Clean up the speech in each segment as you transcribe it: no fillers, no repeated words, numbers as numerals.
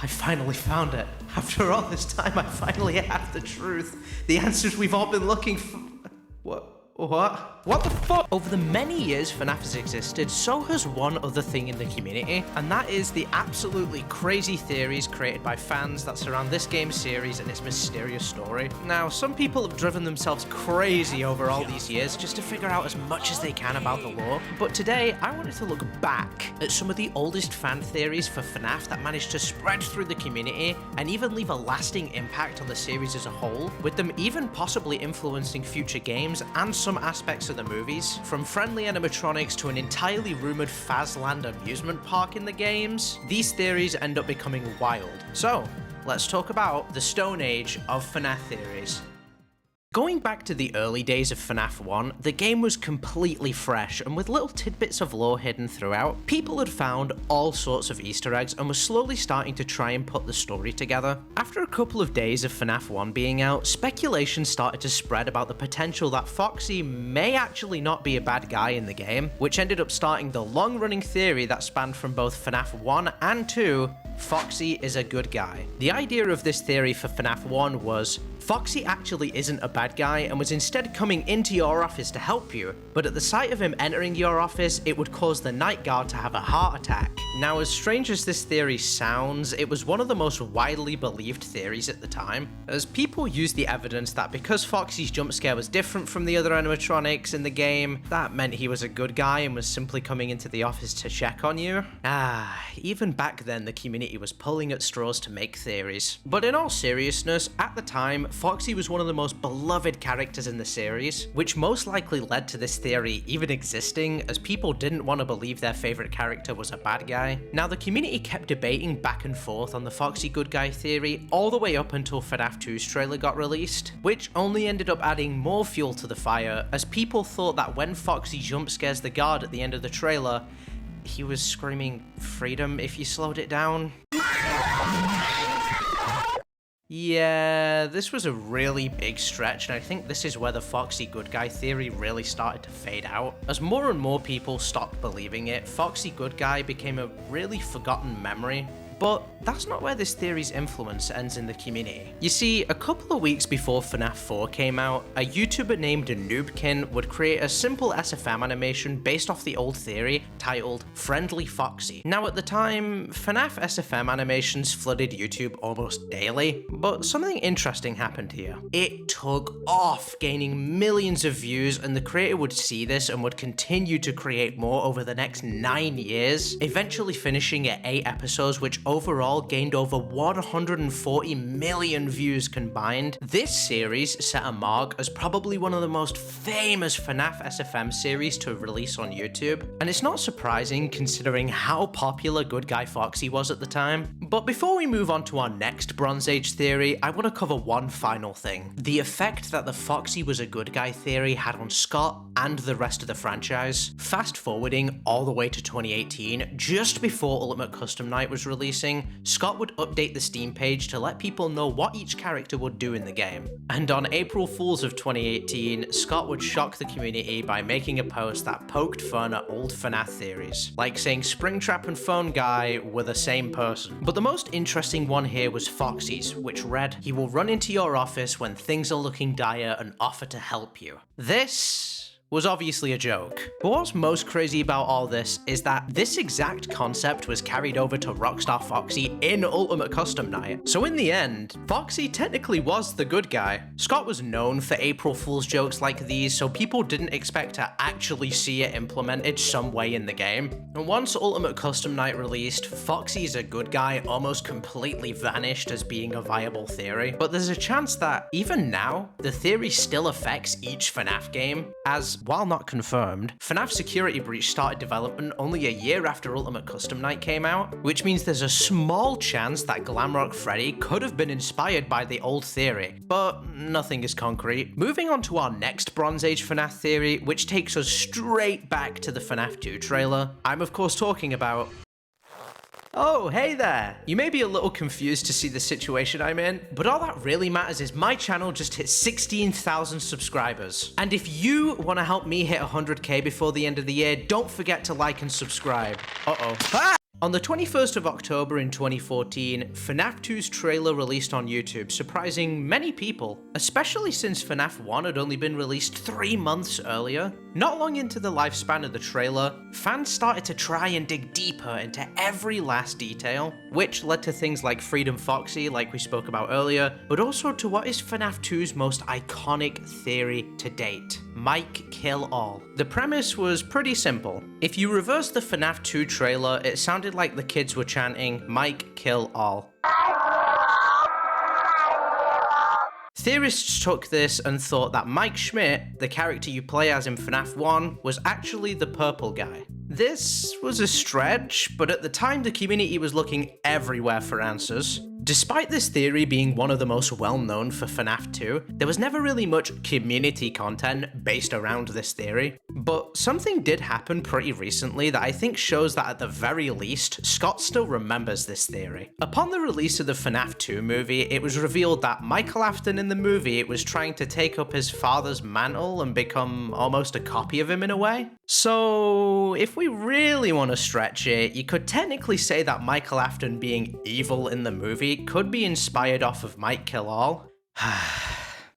I finally found it. After all this time, I finally have the truth. The answers we've all been looking for. What the fuck? Over the many years FNAF has existed, so has one other thing in the community, and that is the absolutely crazy theories created by fans that surround this game series and its mysterious story. Now, some people have driven themselves crazy over all these years just to figure out as much as they can about the lore, but today I wanted to look back at some of the oldest fan theories for FNAF that managed to spread through the community and even leave a lasting impact on the series as a whole, with them even possibly influencing future games and some aspects of the movies, from friendly animatronics to an entirely rumored Fazland amusement park in the games. These theories end up becoming wild. So, let's talk about the Stone Age of FNAF theories. Going back to the early days of FNAF 1, the game was completely fresh and with little tidbits of lore hidden throughout. People had found all sorts of Easter eggs and were slowly starting to try and put the story together. After a couple of days of FNAF 1 being out, speculation started to spread about the potential that Foxy may actually not be a bad guy in the game, which ended up starting the long-running theory that spanned from both FNAF 1 and 2, Foxy is a good guy. The idea of this theory for FNAF 1 was, Foxy actually isn't a bad guy and was instead coming into your office to help you, but at the sight of him entering your office, it would cause the night guard to have a heart attack. Now, as strange as this theory sounds, it was one of the most widely believed theories at the time, as people used the evidence that because Foxy's jump scare was different from the other animatronics in the game, that meant he was a good guy and was simply coming into the office to check on you. Even back then the community was pulling at straws to make theories. But in all seriousness, at the time, Foxy was one of the most beloved characters in the series, which most likely led to this theory even existing, as people didn't want to believe their favorite character was a bad guy. Now, the community kept debating back and forth on the Foxy good guy theory all the way up until FNAF 2's trailer got released, which only ended up adding more fuel to the fire, as people thought that when Foxy jump scares the guard at the end of the trailer, he was screaming freedom if you slowed it down. Yeah, this was a really big stretch, and I think this is where the Foxy good guy theory really started to fade out. As more and more people stopped believing it, Foxy good guy became a really forgotten memory. But that's not where this theory's influence ends in the community. You see, a couple of weeks before FNAF 4 came out, a YouTuber named Noobkin would create a simple SFM animation based off the old theory titled Friendly Foxy. Now at the time, FNAF SFM animations flooded YouTube almost daily, but something interesting happened here. It took off, gaining millions of views, and the creator would see this and would continue to create more over the next 9 years, eventually finishing at 8 episodes, which overall gained over 140 million views combined. This series set a mark as probably one of the most famous FNAF SFM series to release on YouTube, and it's not surprising considering how popular Good Guy Foxy was at the time. But before we move on to our next Bronze Age theory, I want to cover one final thing: the effect that the Foxy was a good guy theory had on Scott and the rest of the franchise. Fast forwarding all the way to 2018, just before Ultimate Custom Night was releasing, Scott would update the Steam page to let people know what each character would do in the game. And on April Fools of 2018, Scott would shock the community by making a post that poked fun at old FNAF theories, like saying Springtrap and Phone Guy were the same person. But the most interesting one here was Foxy's, which read, "He will run into your office when things are looking dire and offer to help you." This was obviously a joke. But what's most crazy about all this is that this exact concept was carried over to Rockstar Foxy in Ultimate Custom Night. So in the end, Foxy technically was the good guy. Scott was known for April Fool's jokes like these, so people didn't expect to actually see it implemented some way in the game. And once Ultimate Custom Night released, Foxy's a good guy almost completely vanished as being a viable theory. But there's a chance that even now, the theory still affects each FNAF game, as while not confirmed, FNAF Security Breach started development only a year after Ultimate Custom Night came out, which means there's a small chance that Glamrock Freddy could have been inspired by the old theory, but nothing is concrete. Moving on to our next Bronze Age FNAF theory, which takes us straight back to the FNAF 2 trailer. I'm of course talking about... Oh, hey there! You may be a little confused to see the situation I'm in, but all that really matters is my channel just hit 16,000 subscribers. And if you want to help me hit 100k before the end of the year, don't forget to like and subscribe. Uh-oh. Ah! On the 21st of October in 2014, FNAF 2's trailer released on YouTube, surprising many people, especially since FNAF 1 had only been released 3 months earlier. Not long into the lifespan of the trailer, fans started to try and dig deeper into every last detail, which led to things like Freedom Foxy, like we spoke about earlier, but also to what is FNAF 2's most iconic theory to date: Mike kill all. The premise was pretty simple. If you reverse the FNAF 2 trailer, it sounded like the kids were chanting, "Mike kill all." Theorists took this and thought that Mike Schmidt, the character you play as in FNAF 1, was actually the purple guy. This was a stretch, but at the time the community was looking everywhere for answers. Despite this theory being one of the most well-known for FNAF 2, there was never really much community content based around this theory. But something did happen pretty recently that I think shows that at the very least, Scott still remembers this theory. Upon the release of the FNAF 2 movie, it was revealed that Michael Afton in the movie was trying to take up his father's mantle and become almost a copy of him in a way. So, if we really want to stretch it, you could technically say that Michael Afton being evil in the movie could be inspired off of Mike Kill All.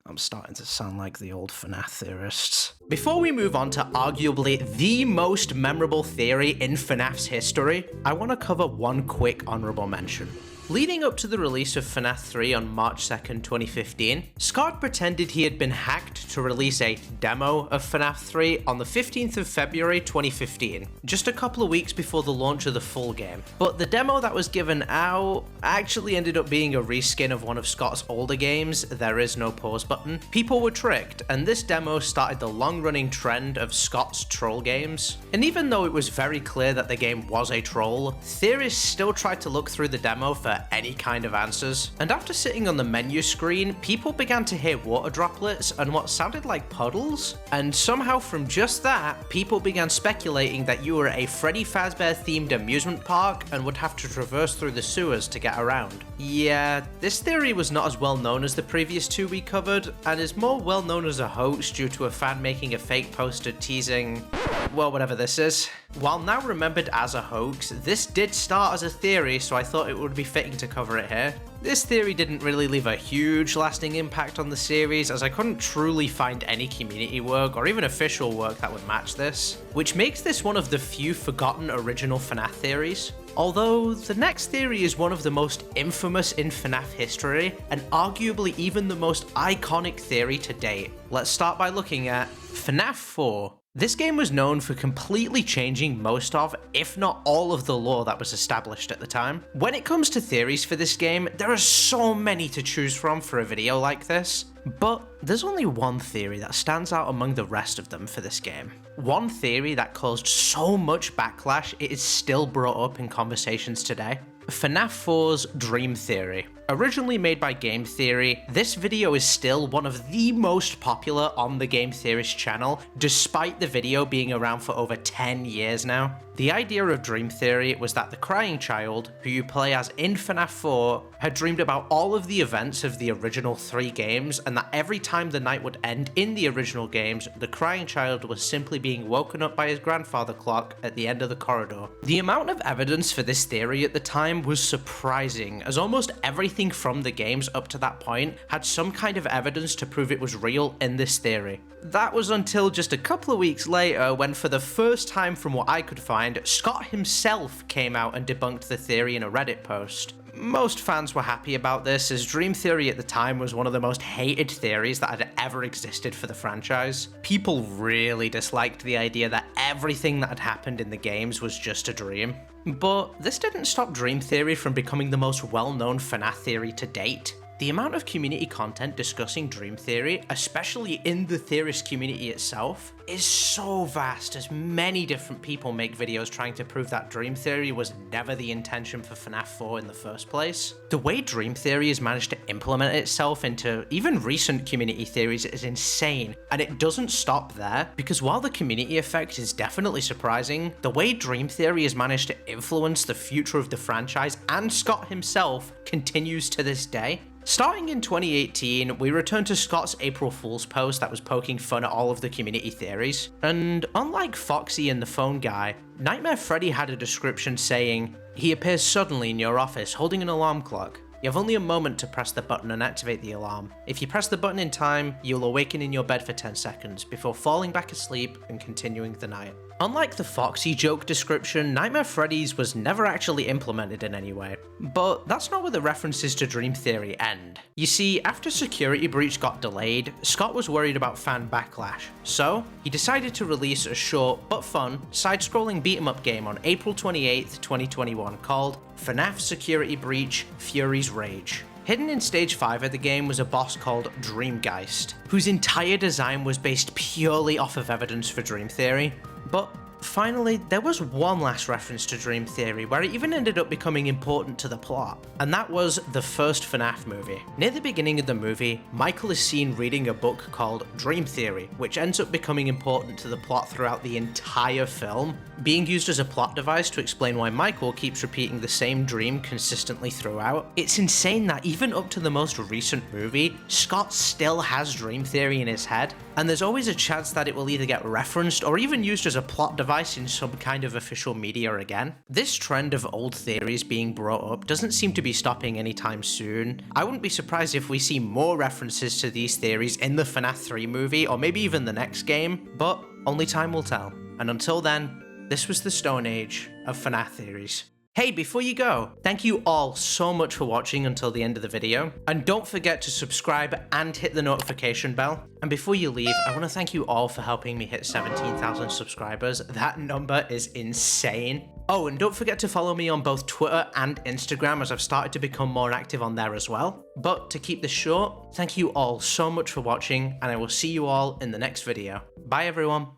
I'm starting to sound like the old FNAF theorists. Before we move on to arguably the most memorable theory in FNAF's history, I want to cover one quick honorable mention. Leading up to the release of FNAF 3 on March 2nd, 2015, Scott pretended he had been hacked to release a demo of FNAF 3 on the 15th of February 2015, just a couple of weeks before the launch of the full game. But the demo that was given out actually ended up being a reskin of one of Scott's older games, There Is No Pause Button. People were tricked, and this demo started the long-running trend of Scott's troll games. And even though it was very clear that the game was a troll, theorists still tried to look through the demo for any kind of answers. And after sitting on the menu screen, people began to hear water droplets and what sounded like puddles. And somehow from just that, people began speculating that you were a Freddy Fazbear themed amusement park and would have to traverse through the sewers to get around. Yeah, this theory was not as well known as the previous two we covered, and is more well known as a hoax due to a fan making a fake poster teasing, well, whatever this is. While now remembered as a hoax, this did start as a theory, so I thought it would be fitting to cover it here. This theory didn't really leave a huge lasting impact on the series, as I couldn't truly find any community work or even official work that would match this, which makes this one of the few forgotten original FNAF theories. Although the next theory is one of the most infamous in FNAF history, and arguably even the most iconic theory to date. Let's start by looking at FNAF 4. This game was known for completely changing most of, if not all of the lore that was established at the time. When it comes to theories for this game, there are so many to choose from for a video like this, but there's only one theory that stands out among the rest of them for this game. One theory that caused so much backlash it is still brought up in conversations today. FNAF 4's Dream Theory. Originally made by Game Theory, this video is still one of the most popular on the Game Theorist channel, despite the video being around for over 10 years now. The idea of Dream Theory was that the crying child, who you play as in FNAF 4, had dreamed about all of the events of the original 3 games, and that every time the night would end in the original games, the crying child was simply being woken up by his grandfather clock at the end of the corridor. The amount of evidence for this theory at the time was surprising, as almost everything from the games up to that point had some kind of evidence to prove it was real in this theory. That was until just a couple of weeks later when, for the first time from what I could find, Scott himself came out and debunked the theory in a Reddit post. Most fans were happy about this, as Dream Theory at the time was one of the most hated theories that had ever existed for the franchise. People really disliked the idea that everything that had happened in the games was just a dream. But this didn't stop Dream Theory from becoming the most well-known FNAF theory to date. The amount of community content discussing Dream Theory, especially in the theorist community itself, is so vast, as many different people make videos trying to prove that Dream Theory was never the intention for FNAF 4 in the first place. The way Dream Theory has managed to implement itself into even recent community theories is insane, and it doesn't stop there, because while the community effect is definitely surprising, the way Dream Theory has managed to influence the future of the franchise and Scott himself continues to this day. Starting in 2018, we returned to Scott's April Fool's post that was poking fun at all of the community theories. And unlike Foxy and the phone guy, Nightmare Freddy had a description saying, He appears suddenly in your office holding an alarm clock. You have only a moment to press the button and activate the alarm. If you press the button in time, you'll awaken in your bed for 10 seconds before falling back asleep and continuing the night. Unlike the Foxy joke description, Nightmare Freddy's was never actually implemented in any way. But that's not where the references to Dream Theory end. You see, after Security Breach got delayed, Scott was worried about fan backlash. So, he decided to release a short but fun, side-scrolling beat-em-up game on April 28th, 2021 called FNAF Security Breach Fury's Rage. Hidden in stage 5 of the game was a boss called Dreamgeist, whose entire design was based purely off of evidence for Dream Theory. But finally, there was one last reference to Dream Theory where it even ended up becoming important to the plot, and that was the first FNAF movie. Near the beginning of the movie, Michael is seen reading a book called Dream Theory, which ends up becoming important to the plot throughout the entire film, being used as a plot device to explain why Michael keeps repeating the same dream consistently throughout. It's insane that even up to the most recent movie, Scott still has Dream Theory in his head, and there's always a chance that it will either get referenced or even used as a plot device in some kind of official media again. This trend of old theories being brought up doesn't seem to be stopping anytime soon. I wouldn't be surprised if we see more references to these theories in the FNAF 3 movie or maybe even the next game, but only time will tell. And until then, this was the Stone Age of FNAF theories. Hey, before you go, thank you all so much for watching until the end of the video, and don't forget to subscribe and hit the notification bell. And before you leave, I want to thank you all for helping me hit 17,000 subscribers. That number is insane. Oh, and don't forget to follow me on both Twitter and Instagram, as I've started to become more active on there as well. But to keep this short, thank you all so much for watching, and I will see you all in the next video. Bye everyone.